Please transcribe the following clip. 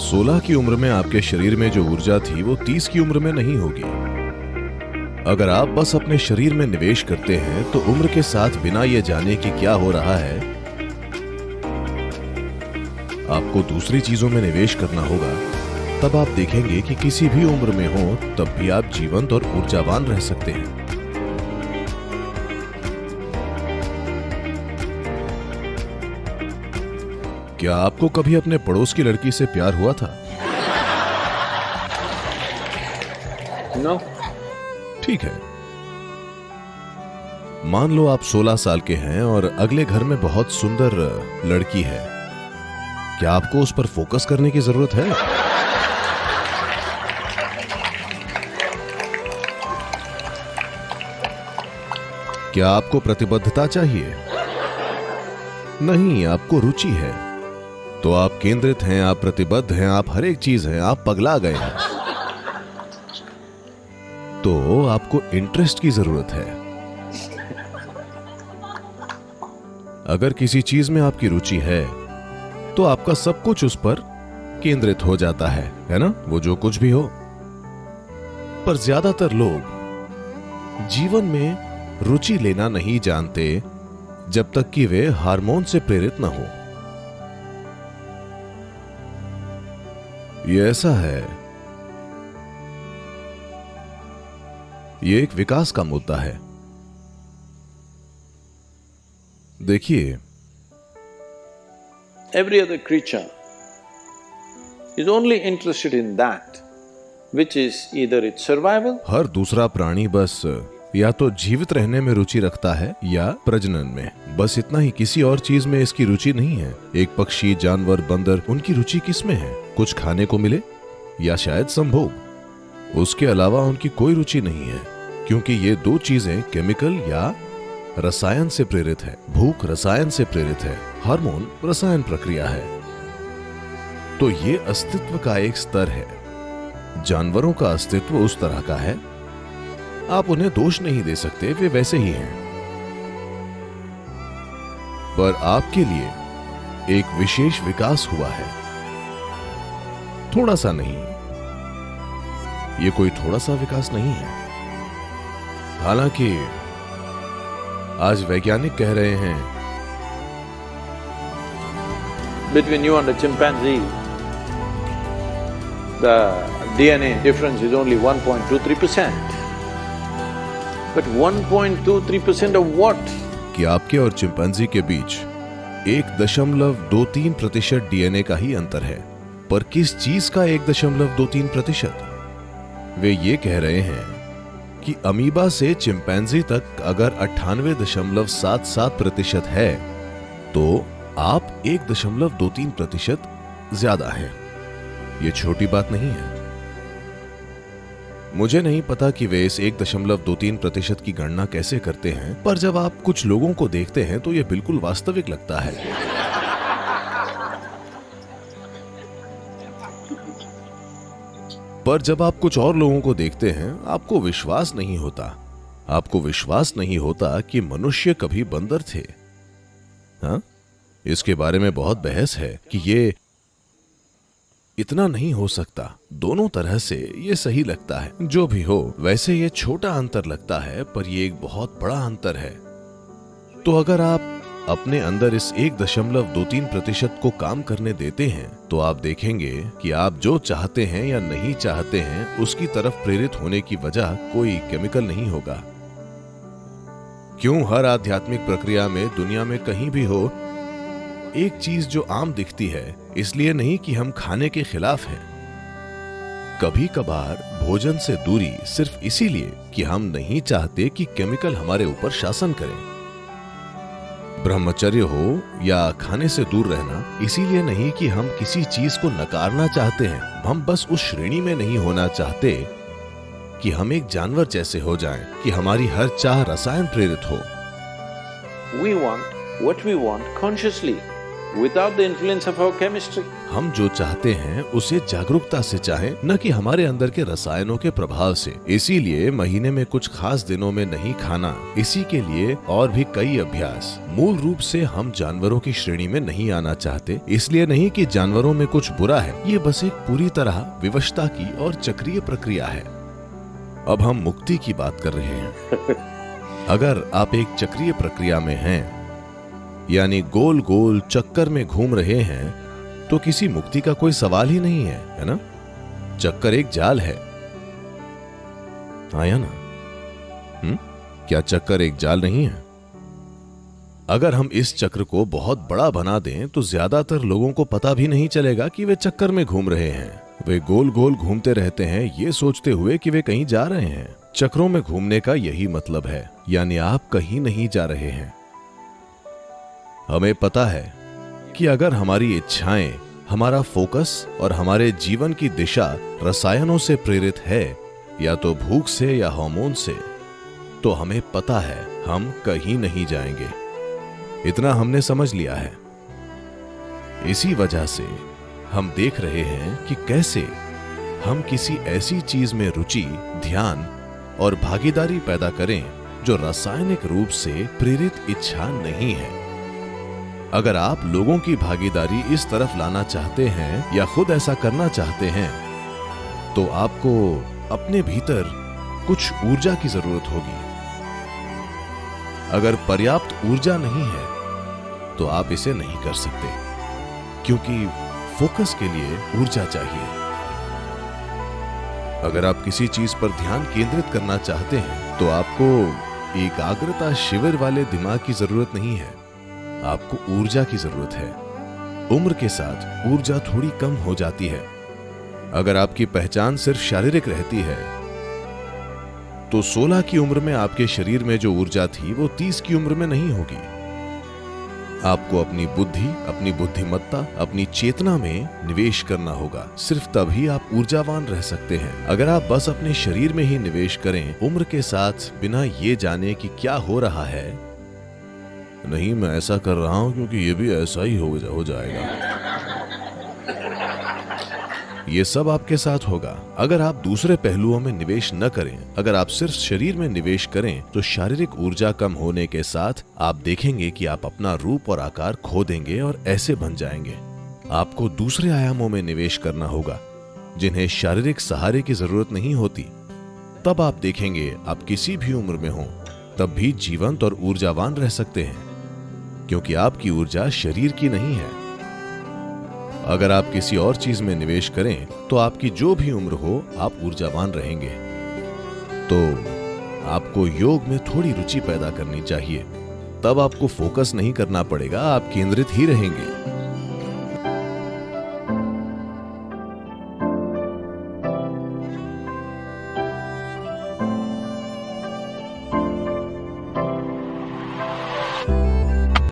16 की उम्र में आपके शरीर में जो ऊर्जा थी वो 30 की उम्र में नहीं होगी। अगर आप बस अपने शरीर में निवेश करते हैं तो उम्र के साथ बिना ये जाने कि क्या हो रहा है आपको दूसरी चीजों में निवेश करना होगा, तब आप देखेंगे कि किसी भी उम्र में हो तब भी आप जीवंत और ऊर्जावान रह सकते हैं। क्या आपको कभी अपने पड़ोस की लड़की से प्यार हुआ था? No. ठीक है। मान लो आप 16 साल के हैं और अगले घर में बहुत सुंदर लड़की है। क्या आपको उस पर फोकस करने की जरूरत है? क्या आपको प्रतिबद्धता चाहिए? नहीं, आपको रुचि है। तो आप केंद्रित हैं, आप प्रतिबद्ध हैं, आप हर एक चीज हैं, आप पगला गए हैं। तो आपको इंटरेस्ट की जरूरत है। अगर किसी चीज में आपकी रुचि है तो आपका सब कुछ उस पर केंद्रित हो जाता है ना? वो जो कुछ भी हो। पर ज्यादातर लोग जीवन में रुचि लेना नहीं जानते जब तक कि वे हार्मोन से प्रेरित न हो। ये ऐसा है, ये एक विकास का मुद्दा है। देखिए, Every other creature is only interested in that which is either its survival, हर दूसरा प्राणी बस या तो जीवित रहने में रुचि रखता है या प्रजनन में। बस इतना ही, किसी और चीज में इसकी रुचि नहीं है। एक पक्षी, जानवर, बंदर, उनकी रुचि किस में है? कुछ खाने को मिले या शायद संभोग। उसके अलावा उनकी कोई रुचि नहीं है, क्योंकि ये दो चीजें केमिकल या रसायन से प्रेरित है। भूख रसायन से प्रेरित है, हार्मोन रसायन प्रक्रिया है। तो ये अस्तित्व का एक स्तर है। जानवरों का अस्तित्व उस तरह का है, आप उन्हें दोष नहीं दे सकते, वे वैसे ही हैं। पर आपके लिए एक विशेष विकास हुआ है। थोड़ा सा नहीं, ये कोई थोड़ा सा विकास नहीं है। हालांकि आज वैज्ञानिक कह रहे हैं between you and a chimpanzee, the DNA difference is only 1.23%. But 1.23% of what? कि आपके और चिंपैंजी के बीच 1.23% डीएनए का ही अंतर है। पर किस चीज का 1.23%? वे ये कह रहे हैं कि अमीबा से चिंपैंजी तक अगर 98.77% है तो आप 1.23% ज्यादा है। ये छोटी बात नहीं है। मुझे नहीं पता कि वे इस 1.23% की गणना कैसे करते हैं, पर जब आप कुछ लोगों को देखते हैं तो यह बिल्कुल वास्तविक लगता है। पर जब आप कुछ और लोगों को देखते हैं आपको विश्वास नहीं होता। आपको विश्वास नहीं होता कि मनुष्य कभी बंदर थे। हाँ, इसके बारे में बहुत बहस है कि ये इतना नहीं हो सकता। दोनों तरह से ये सही लगता है। जो भी हो, वैसे ये छोटा अंतर लगता है, पर ये एक बहुत बड़ा अंतर है। तो अगर आप अपने अंदर इस 1.23% को काम करने देते हैं तो आप देखेंगे कि आप जो चाहते हैं या नहीं चाहते हैं उसकी तरफ प्रेरित होने की वजह कोई केमिकल नहीं होगा। क्यों हर आध्यात्मिक प्रक्रिया में दुनिया में कहीं भी हो, एक चीज जो आम दिखती है, इसलिए नहीं कि हम खाने के खिलाफ हैं। कभी कभार भोजन से दूरी सिर्फ इसीलिए कि हम नहीं चाहते कि केमिकल हमारे ऊपर शासन करें। ब्रह्मचर्य हो या खाने से दूर रहना इसीलिए नहीं कि हम किसी चीज को नकारना चाहते हैं। हम बस उस श्रेणी में नहीं होना चाहते कि हम एक जानवर जैसे हो जाएं, कि हमारी हर चाह रसायन प्रेरित हो। We want what we want consciously, without the influence of our chemistry. हम जो चाहते हैं उसे जागरूकता से चाहें, न कि हमारे अंदर के रसायनों के प्रभाव से। इसीलिए महीने में कुछ खास दिनों में नहीं खाना, इसी के लिए और भी कई अभ्यास। मूल रूप से हम जानवरों की श्रेणी में नहीं आना चाहते, इसलिए नहीं कि जानवरों में कुछ बुरा है, ये बस एक पूरी तरह विवशता की और चक्रीय प्रक्रिया है। अब हम मुक्ति की बात कर रहे हैं। अगर आप एक चक्रीय प्रक्रिया में हैं, यानी गोल गोल चक्कर में घूम रहे हैं, तो किसी मुक्ति का कोई सवाल ही नहीं है, है ना? चक्कर एक जाल है, आया ना? क्या चक्कर एक जाल नहीं है? अगर हम इस चक्र को बहुत बड़ा बना दें तो ज्यादातर लोगों को पता भी नहीं चलेगा कि वे चक्कर में घूम रहे हैं। वे गोल गोल घूमते रहते हैं, ये सोचते हुए कि वे कहीं जा रहे हैं। चक्रों में घूमने का यही मतलब है, यानी आप कहीं नहीं जा रहे हैं। हमें पता है कि अगर हमारी इच्छाएं, हमारा फोकस और हमारे जीवन की दिशा रसायनों से प्रेरित है, या तो भूख से या हार्मोन से, तो हमें पता है हम कहीं नहीं जाएंगे। इतना हमने समझ लिया है। इसी वजह से हम देख रहे हैं कि कैसे हम किसी ऐसी चीज में रुचि, ध्यान और भागीदारी पैदा करें जो रासायनिक रूप से प्रेरित इच्छा नहीं है। अगर आप लोगों की भागीदारी इस तरफ लाना चाहते हैं या खुद ऐसा करना चाहते हैं, तो आपको अपने भीतर कुछ ऊर्जा की जरूरत होगी। अगर पर्याप्त ऊर्जा नहीं है तो आप इसे नहीं कर सकते, क्योंकि फोकस के लिए ऊर्जा चाहिए। अगर आप किसी चीज पर ध्यान केंद्रित करना चाहते हैं तो आपको एकाग्रता शिविर वाले दिमाग की जरूरत नहीं है, आपको ऊर्जा की जरूरत है। उम्र के साथ ऊर्जा थोड़ी कम हो जाती है। अगर आपकी पहचान सिर्फ शारीरिक रहती है तो 16 की उम्र में आपके शरीर में जो ऊर्जा थी वो 30 की उम्र में नहीं होगी। आपको अपनी बुद्धि, अपनी बुद्धिमत्ता, अपनी चेतना में निवेश करना होगा। सिर्फ तभी आप ऊर्जावान रह सकते हैं। अगर आप बस अपने शरीर में ही निवेश करें उम्र के साथ, बिना ये जाने कि क्या हो रहा है, नहीं मैं ऐसा कर रहा हूं क्योंकि ये भी ऐसा ही हो जाएगा, ये सब आपके साथ होगा। अगर आप दूसरे पहलुओं में निवेश न करें, अगर आप सिर्फ शरीर में निवेश करें, तो शारीरिक ऊर्जा कम होने के साथ आप देखेंगे कि आप अपना रूप और आकार खो देंगे और ऐसे बन जाएंगे। आपको दूसरे आयामों में निवेश करना होगा जिन्हें शारीरिक सहारे की जरूरत नहीं होती। तब आप देखेंगे आप किसी भी उम्र में हो तब भी जीवंत और ऊर्जावान रह सकते हैं, क्योंकि आपकी ऊर्जा शरीर की नहीं है। अगर आप किसी और चीज में निवेश करें तो आपकी जो भी उम्र हो आप ऊर्जावान रहेंगे। तो आपको योग में थोड़ी रुचि पैदा करनी चाहिए, तब आपको फोकस नहीं करना पड़ेगा, आप केंद्रित ही रहेंगे।